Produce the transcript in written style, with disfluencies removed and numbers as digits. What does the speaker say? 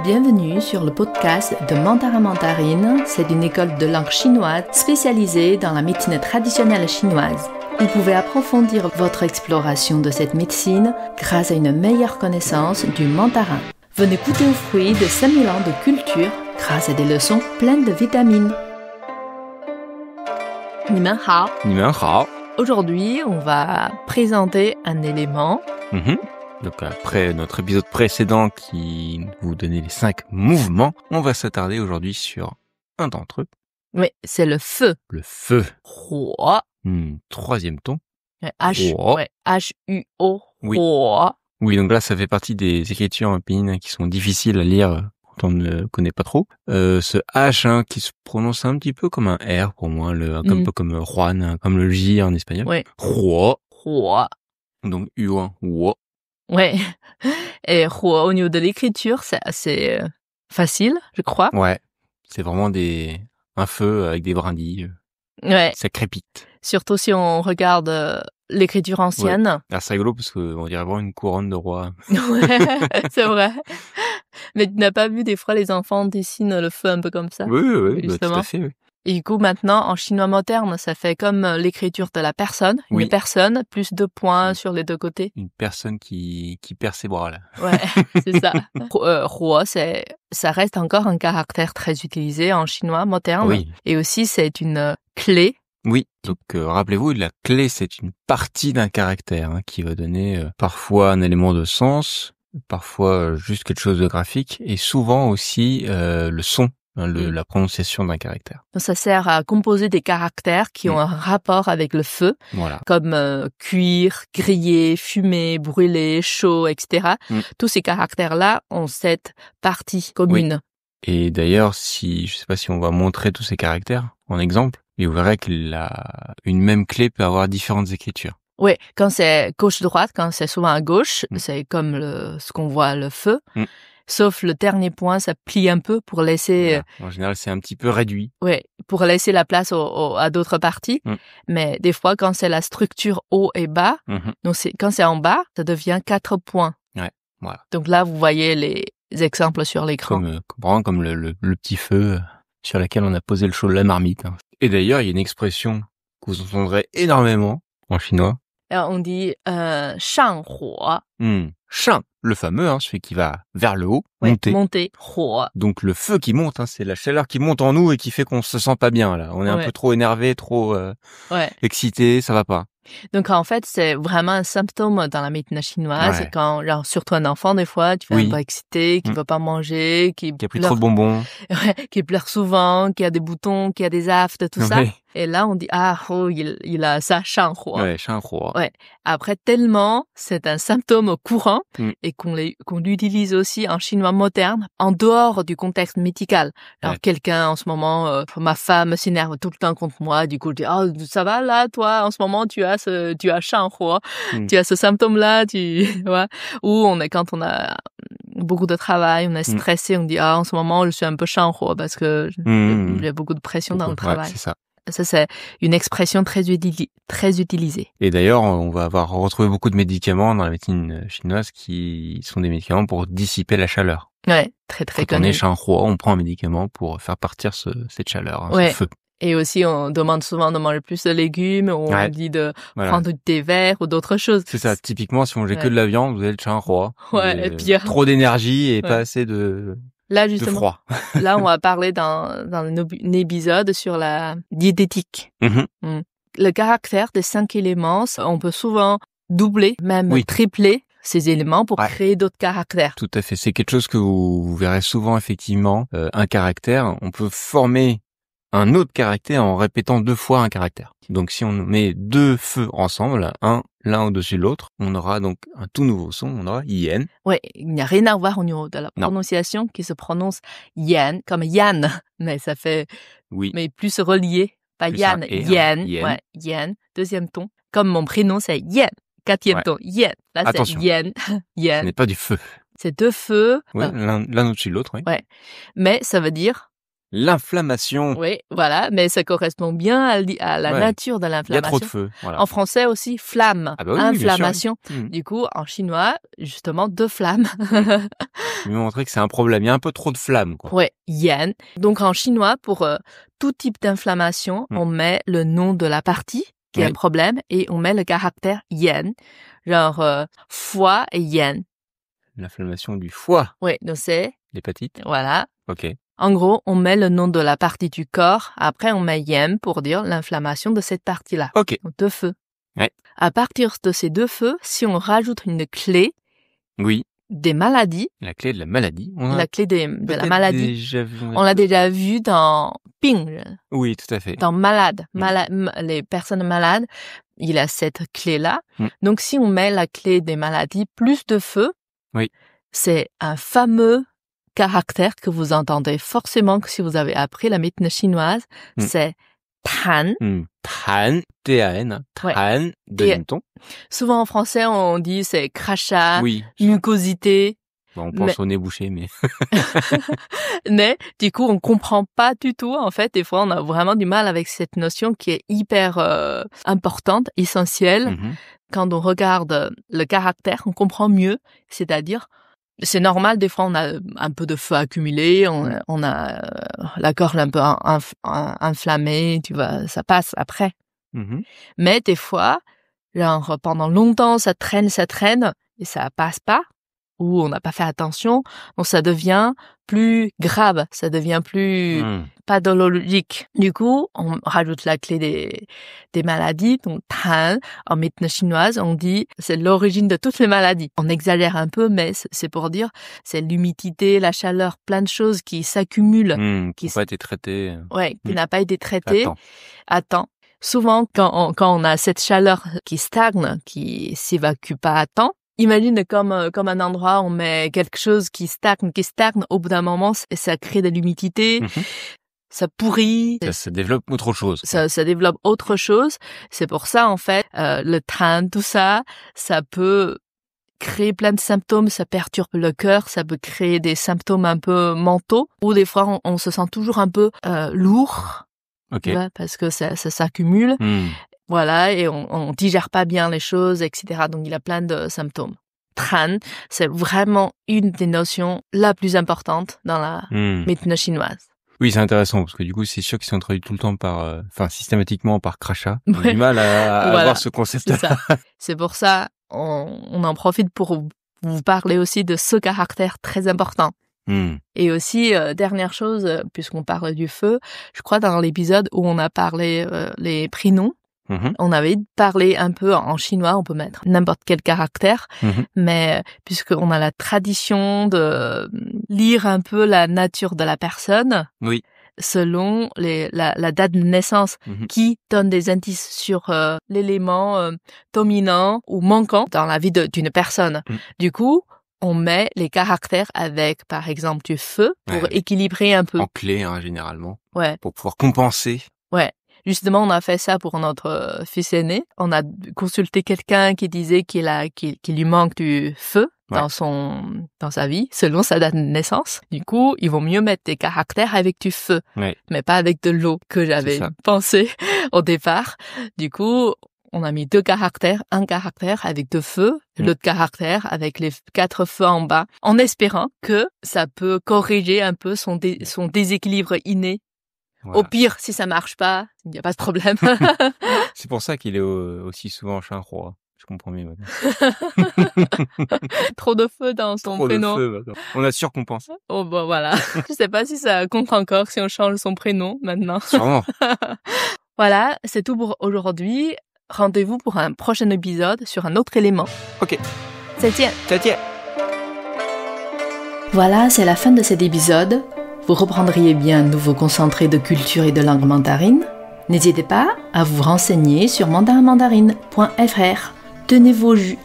Bienvenue sur le podcast de Mandarin Mandarine. C'est une école de langue chinoise spécialisée dans la médecine traditionnelle chinoise. Vous pouvez approfondir votre exploration de cette médecine grâce à une meilleure connaissance du mandarin. Venez goûter aux fruits de 5000 ans de culture grâce à des leçons pleines de vitamines. 你们好. 你们好. Aujourd'hui, on va présenter un élément. Donc après notre épisode précédent qui vous donnait les 5 mouvements, on va s'attarder aujourd'hui sur un d'entre eux. Oui, c'est le feu. Le feu. 火. Troisième ton. H-U-O. Oui. 火. Oui, donc là ça fait partie des écritures pinyin qui sont difficiles à lire quand on ne connaît pas trop. Ce H qui se prononce un petit peu comme un R pour moi, un peu comme Juan, comme le J en espagnol. Oui. 火. 火. Donc U1, wo. Ouais. Et 火 au niveau de l'écriture, c'est assez facile, je crois. Ouais. C'est vraiment un feu avec des brindilles. Ouais. Ça crépite. Surtout si on regarde l'écriture ancienne. Ouais. Alors, c'est rigolo parce qu'on dirait vraiment une couronne de roi. Ouais, c'est vrai. Mais tu n'as pas vu des fois les enfants dessinent le feu un peu comme ça? Oui, justement. tout à fait, oui. Et du coup, maintenant, en chinois moderne, ça fait comme l'écriture de la personne. Oui. Une personne, plus 2 points sur les 2 côtés. Une personne qui perd ses bras, là. Ouais, c'est ça. Huo, ça reste encore un caractère très utilisé en chinois moderne. Oui. Et aussi, c'est une clé. Oui. Donc, rappelez-vous, la clé, c'est une partie d'un caractère qui va donner parfois un élément de sens, parfois juste quelque chose de graphique, et souvent aussi le son. La prononciation d'un caractère. Donc ça sert à composer des caractères qui ont un rapport avec le feu, voilà. Comme cuire, griller, fumer, brûler, chaud, etc. Tous ces caractères-là ont cette partie commune. Oui. Et d'ailleurs, je sais pas si on va montrer tous ces caractères en exemple, mais vous verrez qu'une même clé peut avoir différentes écritures. Oui, quand c'est gauche-droite, quand c'est souvent à gauche, c'est comme ce qu'on voit le feu. Sauf le dernier point, ça plie un peu pour laisser... Voilà. En général, c'est un petit peu réduit. Oui, pour laisser la place à d'autres parties. Mais des fois, quand c'est la structure haut et bas, donc quand c'est en bas, ça devient 4 points. Ouais, voilà. Donc là, vous voyez les exemples sur l'écran. Comme le petit feu sur lequel on a posé la marmite. Et d'ailleurs, il y a une expression que vous entendrez énormément en chinois. Alors, on dit « shang huo ». Shang, le fameux, celui qui va vers le haut, monter. Monter, huo. Donc le feu qui monte, c'est la chaleur qui monte en nous et qui fait qu'on se sent pas bien là. On est un peu trop énervé, trop excité, ça va pas. Donc en fait, c'est vraiment un symptôme dans la médecine chinoise. Ouais. Quand, surtout un enfant, des fois, tu vas un peu excité, qui veut pas manger, qui a pris trop de bonbons, qui pleure souvent, qui a des boutons, qui a des aftes, tout ça. Et là, on dit il a ça, shang huo. Ouais, shang huo. Ouais. Après, tellement c'est un symptôme courant et qu'on l'utilise aussi en chinois moderne, en dehors du contexte médical. Alors quelqu'un en ce moment, ma femme s'énerve tout le temps contre moi. Du coup, je dis ça va là, toi, en ce moment tu as shang huo, tu as ce symptôme-là, ouais. Ou quand on a beaucoup de travail, on est stressé, on dit en ce moment je suis un peu shang huo parce que j'ai beaucoup de pression dans le travail. Ouais, c'est ça. Ça, c'est une expression très utilisée. Et d'ailleurs, on va retrouvé beaucoup de médicaments dans la médecine chinoise qui sont des médicaments pour dissiper la chaleur. Ouais, très connu. Quand on est shang huo, on prend un médicament pour faire partir cette chaleur, ce feu. Et aussi, on demande souvent de manger plus de légumes, ou on dit de prendre du thé vert ou d'autres choses. C'est ça. Typiquement, si on mange que de la viande, vous avez le shang huo. Ouais, et pire. Trop d'énergie et pas assez de... Là, justement, de froid. là, on va parler dans un épisode sur la diététique. Le caractère des 5 éléments, on peut souvent doubler, même tripler ces éléments pour créer d'autres caractères. Tout à fait. C'est quelque chose que vous verrez souvent, effectivement. Un caractère, on peut former un autre caractère en répétant 2 fois un caractère. Donc, si on met 2 feux ensemble, l'un au-dessus de l'autre, on aura donc un tout nouveau son, on aura yen. Ouais, il n'y a rien à voir au niveau de la prononciation qui se prononce yen, comme Yann, mais ça fait, mais plus relié, pas plus Yann, yen, ouais, yen, deuxième ton. Comme mon prénom, c'est Yen, 4e ton, Yen. Là, attention. C'est Yen, Yen. Ce n'est pas du feu. C'est 2 feux. Ouais, l'un au-dessus de l'autre, oui. Ouais. Mais ça veut dire l'inflammation. Oui, voilà, mais ça correspond bien à la nature de l'inflammation. Il y a trop de feu, voilà. En français aussi, flamme, oui, inflammation. bien sûr. Du coup, en chinois, justement, 2 flammes. lui montrer que c'est un problème. Il y a un peu trop de flamme, quoi. Ouais, yan. Donc en chinois, pour tout type d'inflammation, on met le nom de la partie qui a un problème et on met le caractère yan, genre foie et yan. L'inflammation du foie. Oui, donc c'est l'hépatite. Voilà. Ok. En gros, on met le nom de la partie du corps. Après, on met yan pour dire l'inflammation de cette partie-là. Ok. Donc, 2 feux. Ouais. À partir de ces 2 feux, si on rajoute une clé. Oui. Des maladies. La clé de la maladie. La clé de la maladie. On l'a déjà vu dans Bing. Oui, tout à fait. Dans malade. Les personnes malades, il a cette clé-là. Donc, si on met la clé des maladies plus de feu, c'est un fameux caractère que vous entendez forcément que si vous avez appris la médecine chinoise, c'est tan. Tan, T-A-N, tan, deuxième ton. Souvent en français, on dit c'est crachat, mucosité. Bon, on pense au nez bouché, mais... Mais, du coup, on comprend pas du tout, en fait. Des fois, on a vraiment du mal avec cette notion qui est hyper importante, essentielle. Quand on regarde le caractère, on comprend mieux. C'est-à-dire, c'est normal, des fois, on a un peu de feu accumulé, on a la gorge un peu inflammée, tu vois, ça passe après. Mais des fois, genre, pendant longtemps, ça traîne, et ça passe pas, ou on n'a pas fait attention, donc ça devient plus grave, ça devient plus pathologique. Du coup, on rajoute la clé des maladies, donc tan, en médecine chinoise, on dit c'est l'origine de toutes les maladies. On exagère un peu, mais c'est pour dire c'est l'humidité, la chaleur, plein de choses qui s'accumulent. Qui n'a pas été traitées. Ouais, qui n'a pas été traitées à temps. Souvent, quand on a cette chaleur qui stagne, qui s'évacue pas à temps, imagine comme un endroit où on met quelque chose qui stagne, au bout d'un moment, ça crée de l'humidité, ça pourrit. Ça développe autre chose. Ça développe autre chose. C'est pour ça, en fait, le tan, tout ça, ça peut créer plein de symptômes, ça perturbe le cœur, ça peut créer des symptômes un peu mentaux, ou des fois, on se sent toujours un peu lourd. Ok. Parce que ça s'accumule. Voilà, et on digère pas bien les choses, etc. Donc, il a plein de symptômes. Tran, c'est vraiment une des notions la plus importante dans la médecine chinoise. Oui, c'est intéressant, parce que du coup, c'est sûr qu'ils sont traduits tout le temps systématiquement par crachat. On a du mal à avoir ce concept-là. C'est pour ça, on en profite pour vous parler aussi de ce caractère très important. Et aussi, dernière chose, puisqu'on parle du feu, je crois dans l'épisode où on a parlé les prénoms, on avait parlé un peu en chinois, on peut mettre n'importe quel caractère, mais puisqu'on a la tradition de lire un peu la nature de la personne, selon la date de naissance, qui donne des indices sur l'élément dominant ou manquant dans la vie d'une personne. Du coup, on met les caractères avec, par exemple, du feu pour équilibrer un peu. En clé, généralement. Ouais. Pour pouvoir compenser. Ouais. Justement, on a fait ça pour notre fils aîné. On a consulté quelqu'un qui disait qu'il lui manque du feu dans sa vie, selon sa date de naissance. Du coup, il vaut mieux mettre des caractères avec du feu, mais pas avec de l'eau, que j'avais pensé au départ. Du coup, on a mis 2 caractères, un caractère avec 2 feux, l'autre caractère avec les 4 feux en bas, en espérant que ça peut corriger un peu son déséquilibre inné. Voilà. Au pire, si ça marche pas, il n'y a pas de problème. C'est pour ça qu'il est aussi souvent chien roi. Je comprends mieux maintenant. Trop de feu dans son prénom. Trop de feu maintenant. On a surcompensé. Oh bah voilà. Je sais pas si ça compte encore si on change son prénom maintenant. Sûrement. Voilà, c'est tout pour aujourd'hui. Rendez-vous pour un prochain épisode sur un autre élément. Ok. 再见. 再见. Voilà, c'est la fin de cet épisode. Vous reprendriez bien un nouveau concentré de culture et de langue mandarine. N'hésitez pas à vous renseigner sur mandarinmandarine.fr. Tenez vos jus.